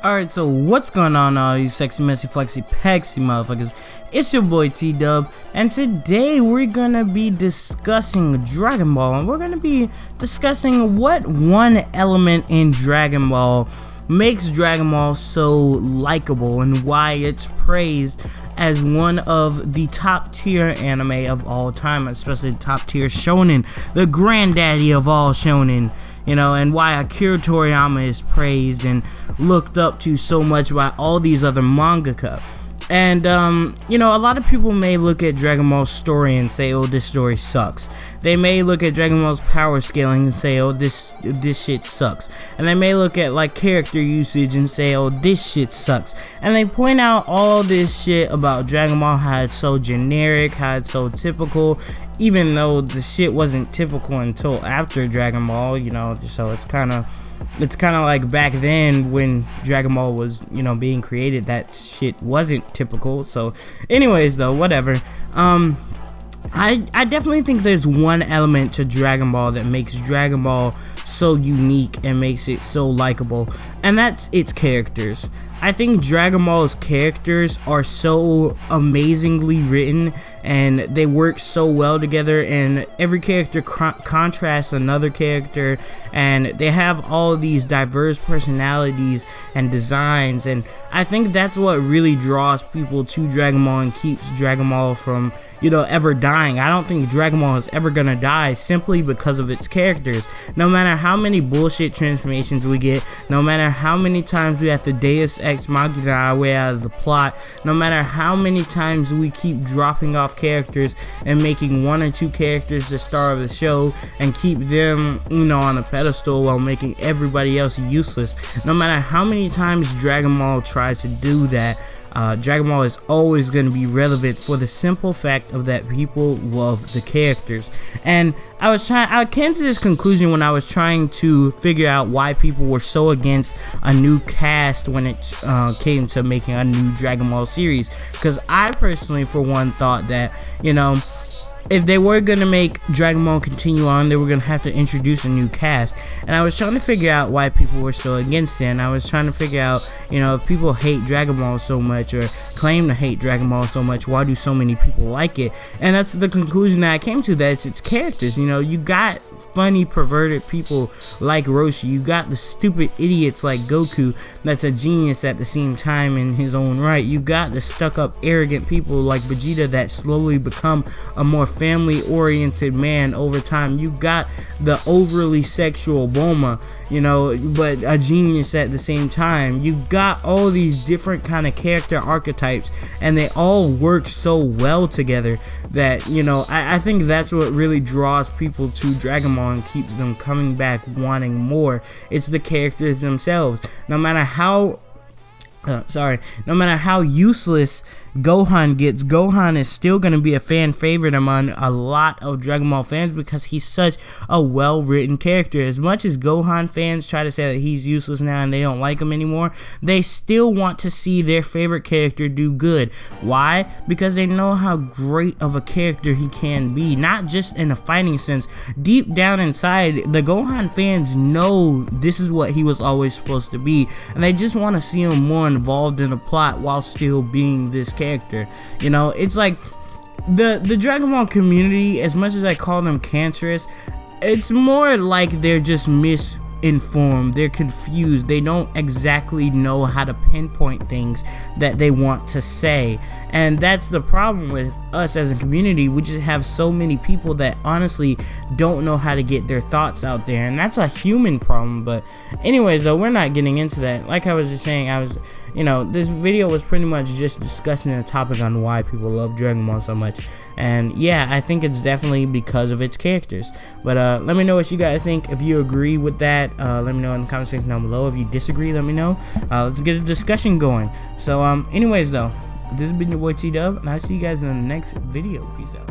Alright, so what's going on, all you sexy, messy, flexy, pexy motherfuckers? It's your boy T-Dub, and today we're gonna be discussing Dragon Ball, and we're gonna be discussing what one element in Dragon Ball makes Dragon Ball so likable and why it's praised as one of the top tier anime of all time, especially top tier shonen, the granddaddy of all shonen. You know, and why Akira Toriyama is praised and looked up to so much by all these other mangaka. And, you know, a lot of people may look at Dragon Ball's story and say, oh, this story sucks. They may look at Dragon Ball's power scaling and say, oh, this shit sucks. And they may look at, like, character usage and say, oh, this shit sucks. And they point out all this shit about Dragon Ball, how it's so generic, how it's so typical, even though the shit wasn't typical until after Dragon Ball, you know, so it's kind of like back then when Dragon Ball was, you know, being created, that shit wasn't typical. So anyways though, whatever. I definitely think there's one element to Dragon Ball that makes Dragon Ball so unique and makes it so likable, and that's its characters. I think Dragon Ball's characters are so amazingly written and they work so well together, and every character contrasts another character, and they have all these diverse personalities and designs, and I think that's what really draws people to Dragon Ball and keeps Dragon Ball from, you know, ever dying. I don't think Dragon Ball is ever gonna die simply because of its characters. No matter how many bullshit transformations we get, no matter how many times we have to Deus Ex Machina our way out of the plot, no matter how many times we keep dropping off characters and making one or two characters the star of the show and keep them, you know, on a pedestal while making everybody else useless, no matter how many times Dragon Ball tries to do that, Dragon Ball is always going to be relevant for the simple fact of that people love the characters. And I came to this conclusion when I was trying to figure out why people were so against a new cast when it came to making a new Dragon Ball series, because I personally, for one, thought that, you know, if they were going to make Dragon Ball continue on, they were going to have to introduce a new cast. And I was trying to figure out why people were so against it. And I was trying to figure out, you know, if people hate Dragon Ball so much or claim to hate Dragon Ball so much, why do so many people like it? And that's the conclusion that I came to, that it's its characters. You know, you got funny, perverted people like Roshi. You got the stupid idiots like Goku that's a genius at the same time in his own right. You got the stuck-up, arrogant people like Vegeta that slowly become a more family-oriented man over time. You got the overly sexual Bulma, you know, but a genius at the same time. You got all these different kind of character archetypes, and they all work so well together that, you know, I think that's what really draws people to Dragon Ball and keeps them coming back wanting more. It's the characters themselves. No matter how useless Gohan gets, Gohan is still going to be a fan favorite among a lot of Dragon Ball fans because he's such a well-written character. As much as Gohan fans try to say that he's useless now and they don't like him anymore, they still want to see their favorite character do good. Why? Because they know how great of a character he can be, not just in a fighting sense. Deep down inside, the Gohan fans know this is what he was always supposed to be, and they just want to see him more involved in the plot while still being this character. You know, it's like the Dragon Ball community, as much as I call them cancerous, it's more like they're just misinformed, they're confused, they don't exactly know how to pinpoint things that they want to say. And that's the problem with us as a community. We just have so many people that honestly don't know how to get their thoughts out there, and that's a human problem. But anyways though, we're not getting into that. Like I was just saying, you know, this video was pretty much just discussing the topic on why people love Dragon Ball so much. And yeah, I think it's definitely because of its characters. But let me know what you guys think. If you agree with that, let me know in the comment section down below. If you disagree, let me know. Let's get a discussion going. So anyways though, this has been your boy T-Dub, and I'll see you guys in the next video. Peace out.